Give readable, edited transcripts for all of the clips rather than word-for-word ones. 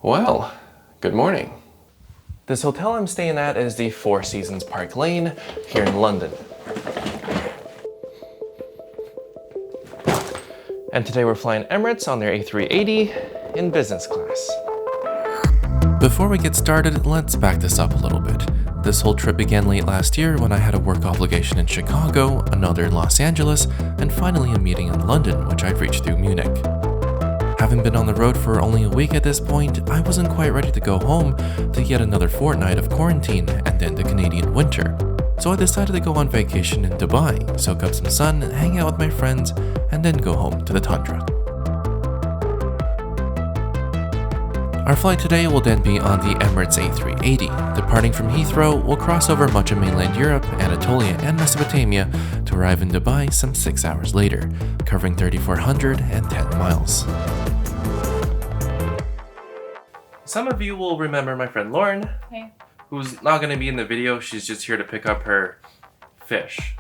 Well, good morning. This hotel I'm staying at is the Four Seasons Park Lane here in London. And today we're flying Emirates on their A380 in business class. Before we get started, let's back this up a little bit. This whole trip began late last year when I had a work obligation in Chicago, another in Los Angeles, and finally a meeting in London, which I'd reached through Munich. Having been on the road for only a week at this point, I wasn't quite ready to go home to yet another fortnight of quarantine and then the Canadian winter. So I decided to go on vacation in Dubai, soak up some sun, hang out with my friends, and then go home to the tundra. Our flight today will then be on the Emirates A380. Departing from Heathrow, we'll cross over much of mainland Europe, Anatolia, and Mesopotamia to arrive in Dubai some 6 hours later, covering 3,410 miles. Some of you will remember my friend Lauren, Hey. who's not going to be in the video. She's just here to pick up her fish.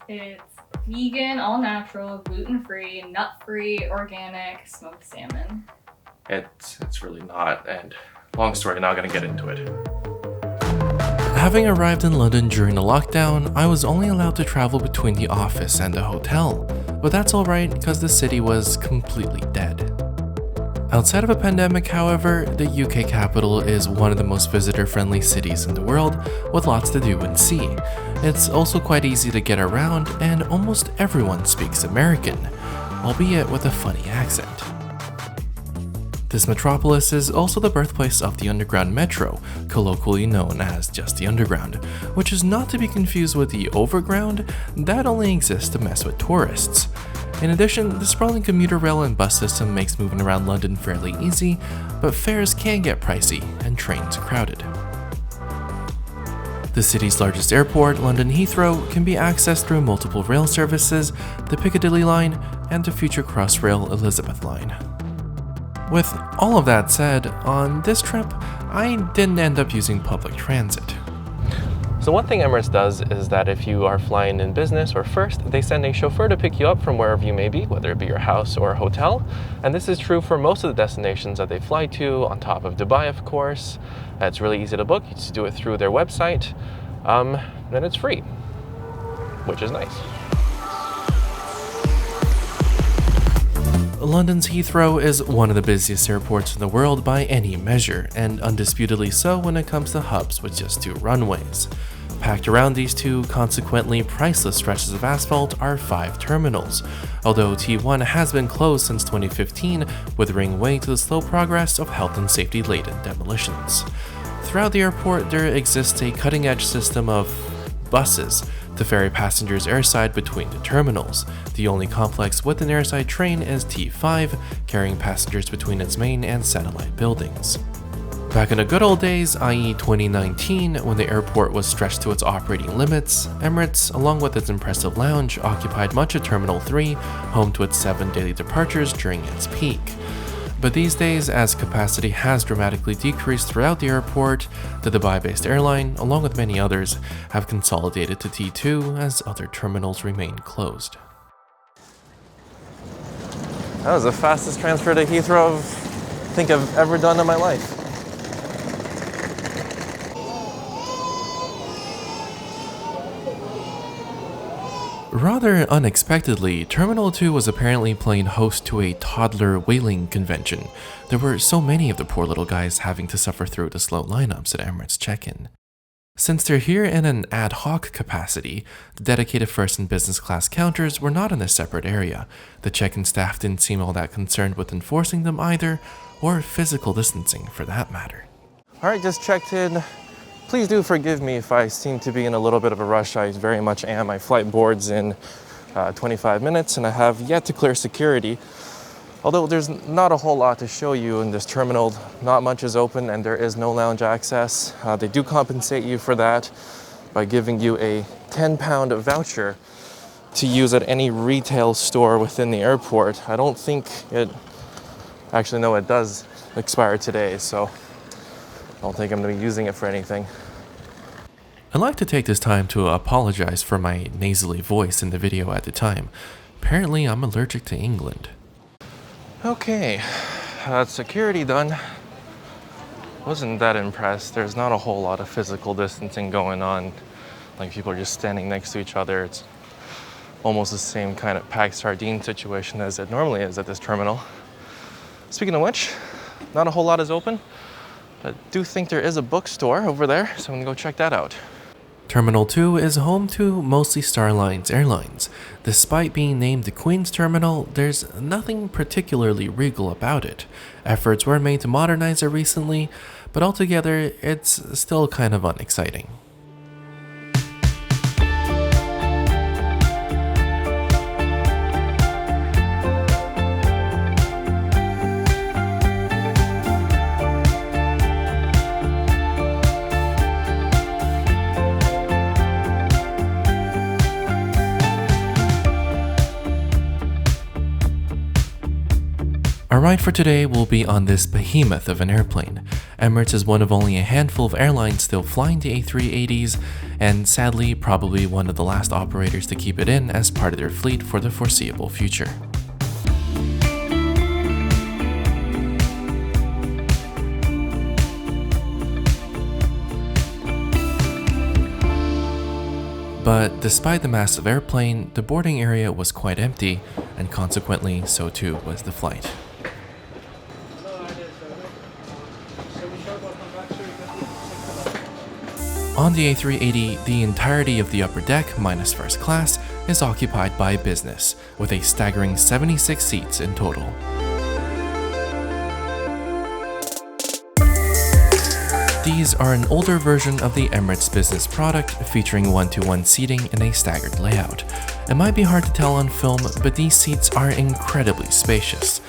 It's vegan, all natural, gluten-free, nut-free, organic, smoked salmon. It's really not, and long story, not going to get into it. Having arrived in London during the lockdown, I was only allowed to travel between the office and the hotel, but that's alright because the city was completely dead. Outside of a pandemic, however, the UK capital is one of the most visitor-friendly cities in the world, with lots to do and see. It's also quite easy to get around, and almost everyone speaks American, albeit with a funny accent. This metropolis is also the birthplace of the Underground Metro, colloquially known as just the Underground, which is not to be confused with the Overground that only exists to mess with tourists. In addition, the sprawling commuter rail and bus system makes moving around London fairly easy, but fares can get pricey and trains crowded. The city's largest airport, London Heathrow, can be accessed through multiple rail services, the Piccadilly line, and the future Crossrail Elizabeth line. With all of that said, on this trip, I didn't end up using public transit. So one thing Emirates does is that if you are flying in business or first, they send a chauffeur to pick you up from wherever you may be, whether it be your house or a hotel. And this is true for most of the destinations that they fly to, on top of Dubai, of course. It's really easy to book. You just do it through their website. Then it's free, which is nice. London's Heathrow is one of the busiest airports in the world by any measure, and undisputedly so when it comes to hubs with just 2 runways. Packed around these 2 consequently priceless stretches of asphalt are 5 terminals, although T1 has been closed since 2015, withering away to the slow progress of health and safety-laden demolitions. Throughout the airport, there exists a cutting-edge system of buses to ferry passengers airside between the terminals. The only complex with an airside train is T5, carrying passengers between its main and satellite buildings. Back in the good old days, i.e. 2019, when the airport was stretched to its operating limits, Emirates, along with its impressive lounge, occupied much of Terminal 3, home to its 7 daily departures during its peak. But these days, as capacity has dramatically decreased throughout the airport, the Dubai-based airline, along with many others, have consolidated to T2 as other terminals remain closed. That was the fastest transfer to Heathrow I think I've ever done in my life. Rather unexpectedly, Terminal 2 was apparently playing host to a toddler whaling convention. There were so many of the poor little guys having to suffer through the slow lineups at Emirates check-in. Since they're here in an ad hoc capacity, the dedicated first and business class counters were not in a separate area. The check-in staff didn't seem all that concerned with enforcing them either, or physical distancing for that matter. Alright, just checked in. Please do forgive me if I seem to be in a little bit of a rush. I very much am. My flight boards in 25 minutes and I have yet to clear security. Although there's not a whole lot to show you in this terminal, not much is open and there is no lounge access. They do compensate you for that by giving you a £10 voucher to use at any retail store within the airport. I don't think it, actually no, it does expire today, so I don't think I'm going to be using it for anything. I'd like to take this time to apologize for my nasally voice in the video at the time. Apparently I'm allergic to England. Okay, that's security done. Wasn't that impressed. There's not a whole lot of physical distancing going on. Like people are just standing next to each other. It's almost the same kind of packed sardine situation as it normally is at this terminal. Speaking of which, not a whole lot is open, but I do think there is a bookstore over there, so I'm gonna go check that out. Terminal 2 is home to mostly Star Alliance airlines. Despite being named the Queen's Terminal, there's nothing particularly regal about it. Efforts were made to modernize it recently, but altogether, it's still kind of unexciting. Our ride for today will be on this behemoth of an airplane. Emirates is one of only a handful of airlines still flying the A380s, and sadly probably one of the last operators to keep it in as part of their fleet for the foreseeable future. But despite the massive airplane, the boarding area was quite empty, and consequently so too was the flight. On the A380, the entirety of the upper deck, minus first class, is occupied by business, with a staggering 76 seats in total. These are an older version of the Emirates business product, featuring 1-to-1 seating in a staggered layout. It might be hard to tell on film, but these seats are incredibly spacious.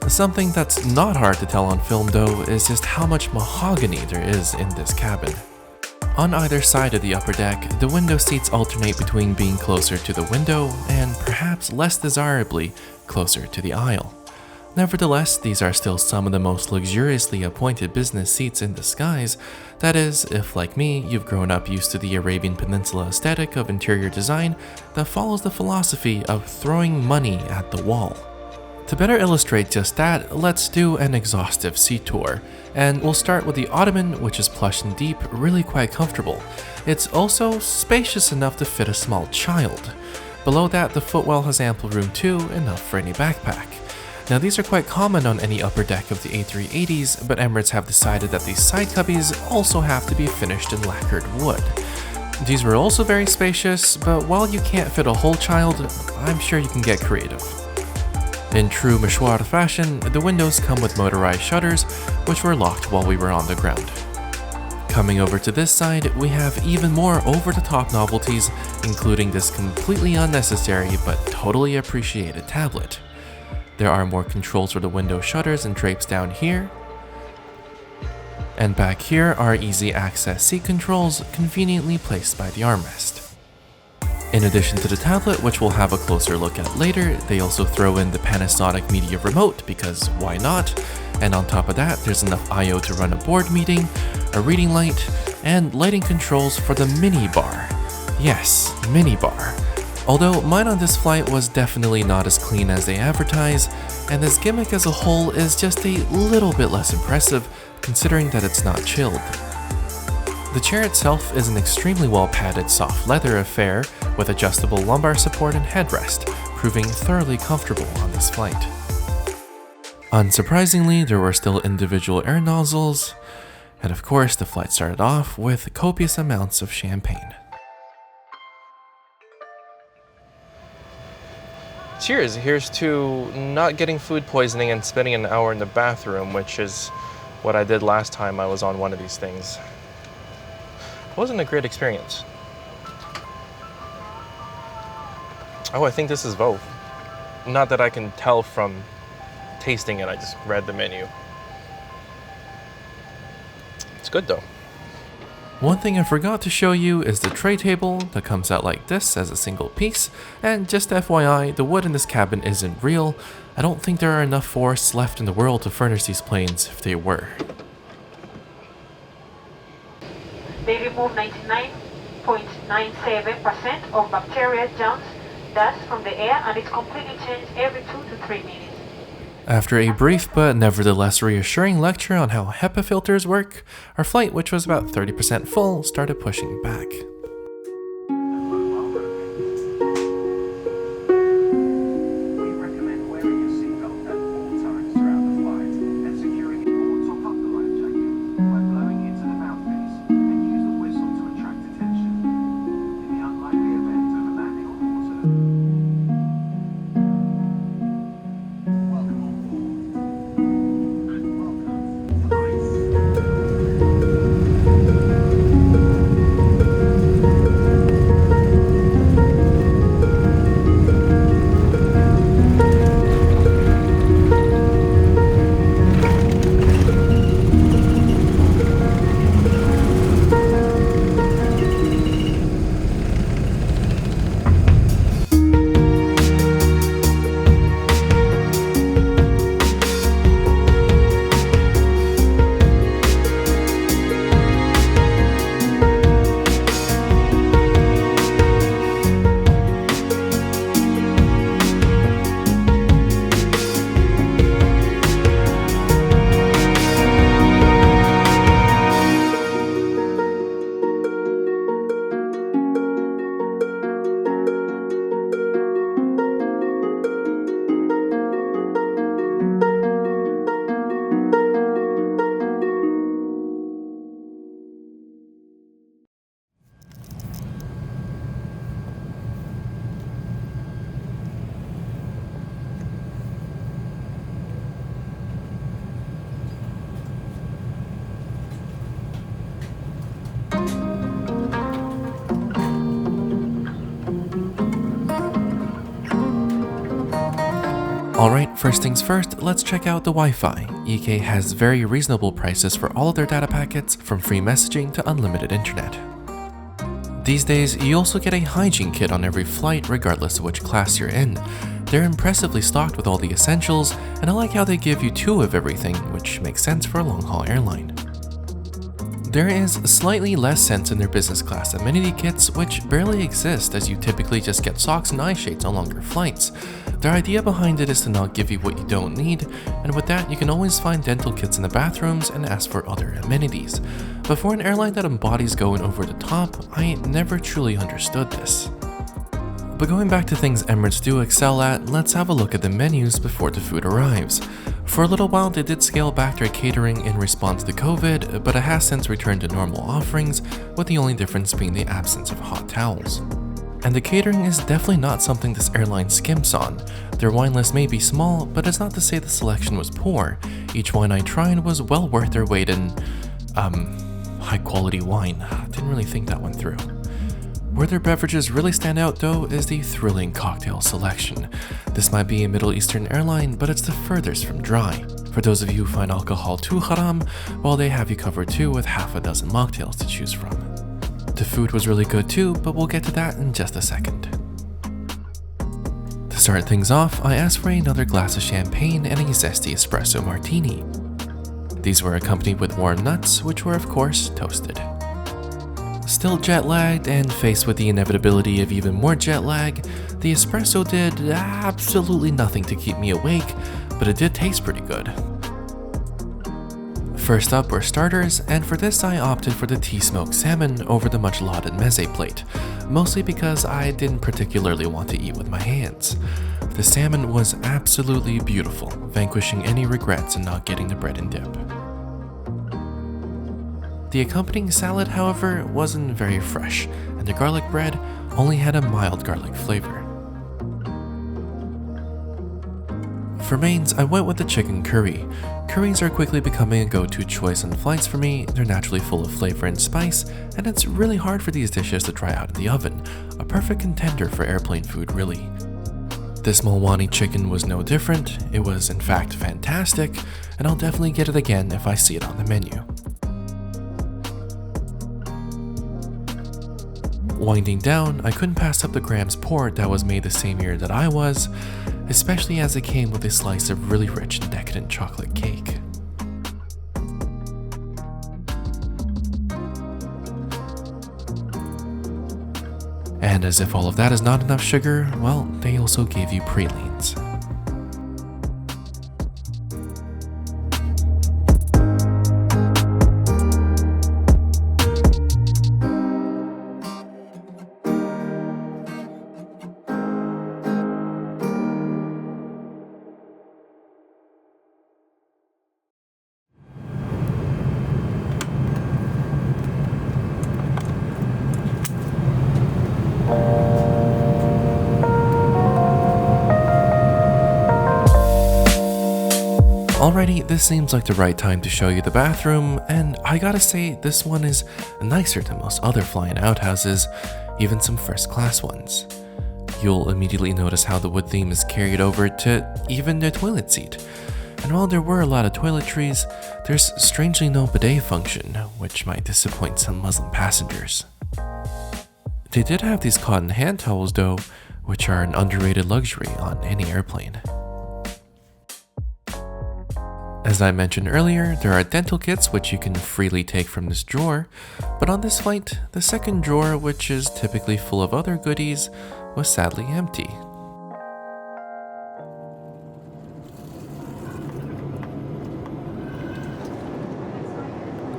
Something that's not hard to tell on film though is just how much mahogany there is in this cabin. On either side of the upper deck, the window seats alternate between being closer to the window and, perhaps less desirably, closer to the aisle. Nevertheless, these are still some of the most luxuriously appointed business seats in the skies. That is, if like me, you've grown up used to the Arabian Peninsula aesthetic of interior design that follows the philosophy of throwing money at the wall. To better illustrate just that, let's do an exhaustive seat tour. And we'll start with the ottoman, which is plush and deep, really quite comfortable. It's also spacious enough to fit a small child. Below that, the footwell has ample room too, enough for any backpack. Now these are quite common on any upper deck of the A380s, but Emirates have decided that these side cubbies also have to be finished in lacquered wood. These were also very spacious, but while you can't fit a whole child, I'm sure you can get creative. In true mouchoir fashion, the windows come with motorized shutters, which were locked while we were on the ground. Coming over to this side, we have even more over-the-top novelties, including this completely unnecessary but totally appreciated tablet. There are more controls for the window shutters and drapes down here. And back here are easy access seat controls conveniently placed by the armrest. In addition to the tablet, which we'll have a closer look at later, they also throw in the Panasonic Media Remote because why not? And on top of that, there's enough I/O to run a board meeting, a reading light, and lighting controls for the mini bar. Yes, mini bar. Although mine on this flight was definitely not as clean as they advertise, and this gimmick as a whole is just a little bit less impressive considering that it's not chilled. The chair itself is an extremely well padded soft leather affair with adjustable lumbar support and headrest, proving thoroughly comfortable on this flight. Unsurprisingly, there were still individual air nozzles, and of course the flight started off with copious amounts of champagne. Cheers! Here's to not getting food poisoning and spending an hour in the bathroom, which is what I did last time I was on one of these things. It wasn't a great experience. Oh, I think this is Vo. Not that I can tell from tasting it, I just read the menu. It's good though. One thing I forgot to show you is the tray table that comes out like this as a single piece, and just FYI, the wood in this cabin isn't real. I don't think there are enough forests left in the world to furnish these planes if they were. They remove 99.97% of bacteria, germs, dust from the air, and it's completely changed every 2 to 3 minutes. After a brief but nevertheless reassuring lecture on how HEPA filters work, our flight, which was about 30% full, started pushing back. Alright, first things first, let's check out the Wi-Fi. EK has very reasonable prices for all of their data packets, from free messaging to unlimited internet. These days, you also get a hygiene kit on every flight regardless of which class you're in. They're impressively stocked with all the essentials, and I like how they give you 2 of everything, which makes sense for a long-haul airline. There is slightly less sense in their business class amenity kits, which barely exist as you typically just get socks and eye shades on longer flights. Their idea behind it is to not give you what you don't need, and with that you can always find dental kits in the bathrooms and ask for other amenities. But for an airline that embodies going over the top, I never truly understood this. But going back to things Emirates do excel at, let's have a look at the menus before the food arrives. For a little while they did scale back their catering in response to COVID, but it has since returned to normal offerings, with the only difference being the absence of hot towels. And the catering is definitely not something this airline skimps on. Their wine list may be small, but it's not to say the selection was poor. Each wine I tried was well worth their weight in, high quality wine. Didn't really think that one through. Where their beverages really stand out though is the thrilling cocktail selection. This might be a Middle Eastern airline, but it's the furthest from dry. For those of you who find alcohol too haram, well, they have you covered too with half a dozen mocktails to choose from. The food was really good too, but we'll get to that in just a second. To start things off, I asked for another glass of champagne and a zesty espresso martini. These were accompanied with warm nuts, which were of course toasted. Still jet-lagged and faced with the inevitability of even more jet lag, the espresso did absolutely nothing to keep me awake, but it did taste pretty good. First up were starters, and for this I opted for the tea smoked salmon over the much lauded meze plate, mostly because I didn't particularly want to eat with my hands. The salmon was absolutely beautiful, vanquishing any regrets in not getting the bread and dip. The accompanying salad, however, wasn't very fresh, and the garlic bread only had a mild garlic flavor. For mains, I went with the chicken curry. Curries are quickly becoming a go-to choice on flights for me. They're naturally full of flavor and spice, and it's really hard for these dishes to dry out in the oven. A perfect contender for airplane food, really. This Mulwani chicken was no different. It was in fact fantastic, and I'll definitely get it again if I see it on the menu. Winding down, I couldn't pass up the Graham's port that was made the same year that I was, especially as it came with a slice of really rich and decadent chocolate cake. And as if all of that is not enough sugar, well, they also gave you pralines. Alrighty, this seems like the right time to show you the bathroom, and I gotta say, this one is nicer than most other flying outhouses, even some first class ones. You'll immediately notice how the wood theme is carried over to even the toilet seat. And while there were a lot of toiletries, there's strangely no bidet function, which might disappoint some Muslim passengers. They did have these cotton hand towels though, which are an underrated luxury on any airplane. As I mentioned earlier, there are dental kits which you can freely take from this drawer, but on this flight, the second drawer, which is typically full of other goodies, was sadly empty.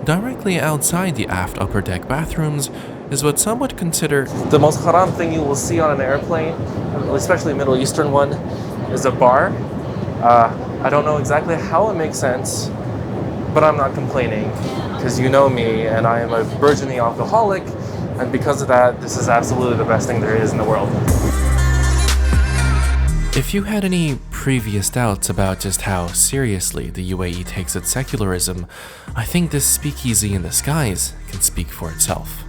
Directly outside the aft upper deck bathrooms is what some would consider the most haram thing you will see on an airplane, especially a Middle Eastern one, is a bar. I don't know exactly how it makes sense, but I'm not complaining, because you know me, and I am a burgeoning alcoholic, and because of that, this is absolutely the best thing there is in the world. If you had any previous doubts about just how seriously the UAE takes its secularism, I think this speakeasy in the skies can speak for itself.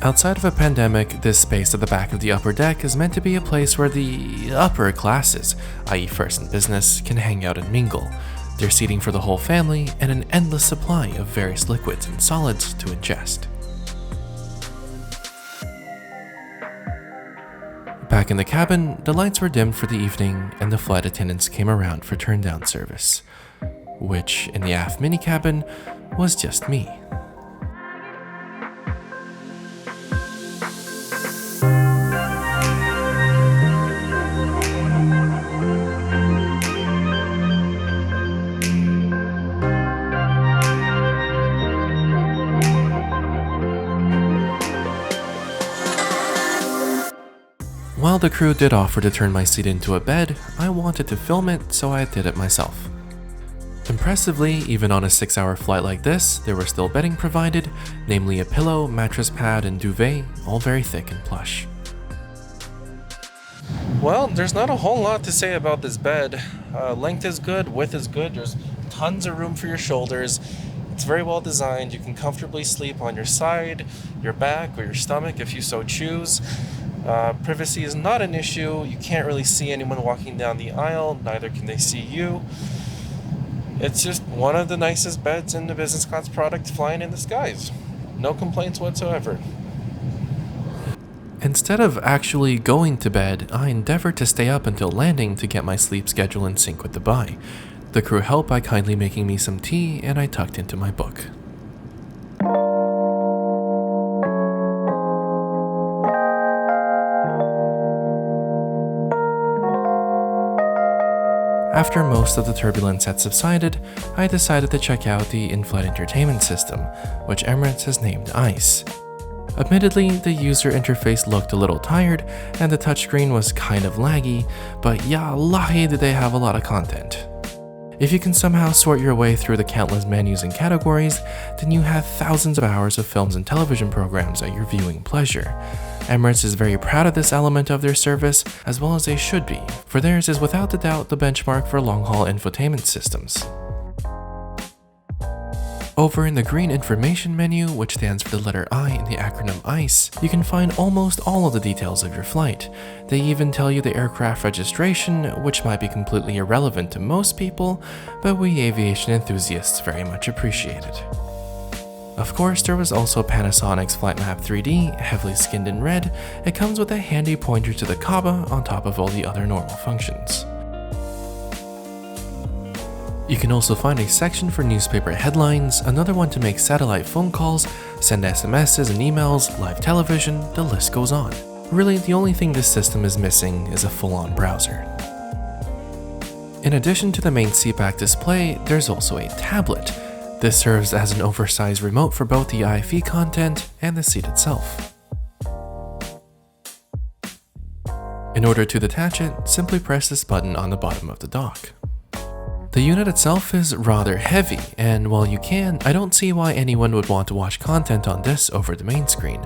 Outside of a pandemic, this space at the back of the upper deck is meant to be a place where the upper classes, i.e. first and business, can hang out and mingle. There's seating for the whole family and an endless supply of various liquids and solids to ingest. Back in the cabin, the lights were dimmed for the evening and the flight attendants came around for turn-down service, which in the aft mini cabin was just me. While the crew did offer to turn my seat into a bed, I wanted to film it, so I did it myself. Impressively, even on a 6-hour flight like this, there were still bedding provided, namely a pillow, mattress pad, and duvet, all very thick and plush. Well, there's not a whole lot to say about this bed. Length is good, width is good, there's tons of room for your shoulders. It's very well designed. You can comfortably sleep on your side, your back, or your stomach if you so choose. Privacy is not an issue. You can't really see anyone walking down the aisle, neither can they see you. It's just one of the nicest beds in the business class product flying in the skies. No complaints whatsoever. Instead of actually going to bed, I endeavored to stay up until landing to get my sleep schedule in sync with Dubai. The crew helped by kindly making me some tea, and I tucked into my book. After most of the turbulence had subsided, I decided to check out the in-flight entertainment system, which Emirates has named ICE. Admittedly, the user interface looked a little tired, and the touchscreen was kind of laggy, but ya Allahi did they have a lot of content. If you can somehow sort your way through the countless menus and categories, then you have thousands of hours of films and television programs at your viewing pleasure. Emirates is very proud of this element of their service, as well as they should be, for theirs is without a doubt the benchmark for long-haul infotainment systems. Over in the green information menu, which stands for the letter I in the acronym ICE, you can find almost all of the details of your flight. They even tell you the aircraft registration, which might be completely irrelevant to most people, but we aviation enthusiasts very much appreciate it. Of course, there was also Panasonic's Flight Map 3D, heavily skinned in red. It comes with a handy pointer to the Kaaba on top of all the other normal functions. You can also find a section for newspaper headlines, another one to make satellite phone calls, send SMSs and emails, live television, the list goes on. Really, the only thing this system is missing is a full-on browser. In addition to the main seatback display, there's also a tablet. This serves as an oversized remote for both the IFE content and the seat itself. In order to detach it, simply press this button on the bottom of the dock. The unit itself is rather heavy, and while you can, I don't see why anyone would want to watch content on this over the main screen.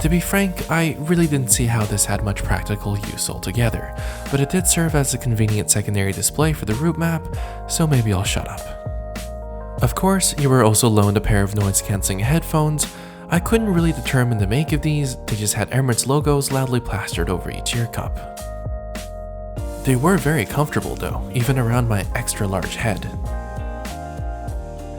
To be frank, I really didn't see how this had much practical use altogether, but it did serve as a convenient secondary display for the route map, so maybe I'll shut up. Of course, you were also loaned a pair of noise-cancelling headphones. I couldn't really determine the make of these, they just had Emirates logos loudly plastered over each ear cup. They were very comfortable though, even around my extra large head.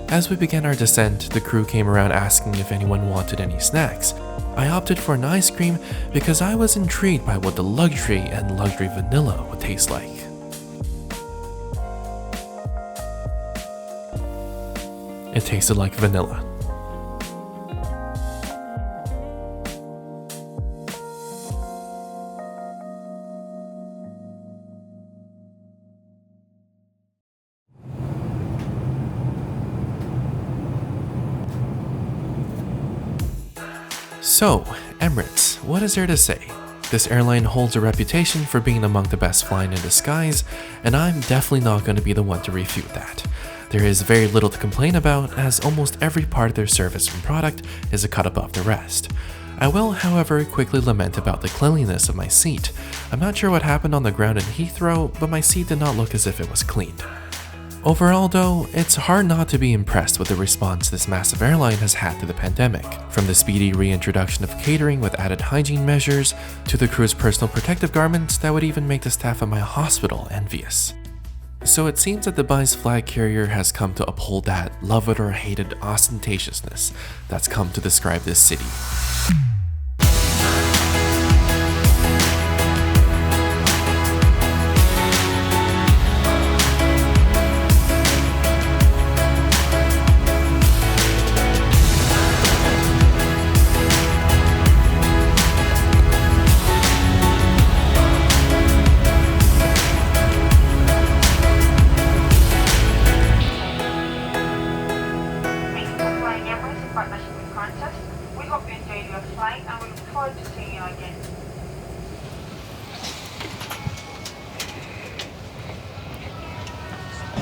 As we began our descent, the crew came around asking if anyone wanted any snacks. I opted for an ice cream because I was intrigued by what the luxury and luxury vanilla would taste like. It tasted like vanilla. So, Emirates, what is there to say? This airline holds a reputation for being among the best flying in the skies, and I'm definitely not going to be the one to refute that. There is very little to complain about, as almost every part of their service and product is a cut above the rest. I will, however, quickly lament about the cleanliness of my seat. I'm not sure what happened on the ground in Heathrow, but my seat did not look as if it was cleaned. Overall though, it's hard not to be impressed with the response this massive airline has had to the pandemic, from the speedy reintroduction of catering with added hygiene measures, to the crew's personal protective garments that would even make the staff at my hospital envious. So it seems that Dubai's flag carrier has come to uphold that love it or hate it ostentatiousness that's come to describe this city.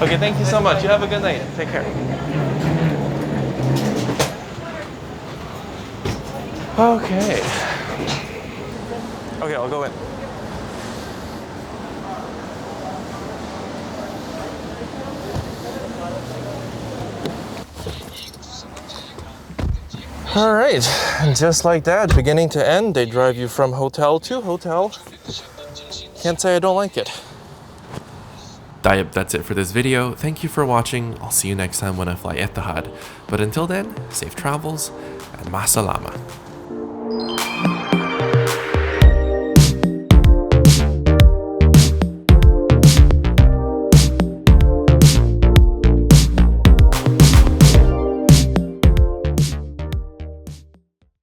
Okay, thank you so much. You have a good night. Take care. Okay. Okay, I'll go in. All right, and just like that, beginning to end, they drive you from hotel to hotel. Can't say I don't like it. That's it for this video. Thank you for watching. I'll see you next time when I fly Etihad. But until then, safe travels and ma salama.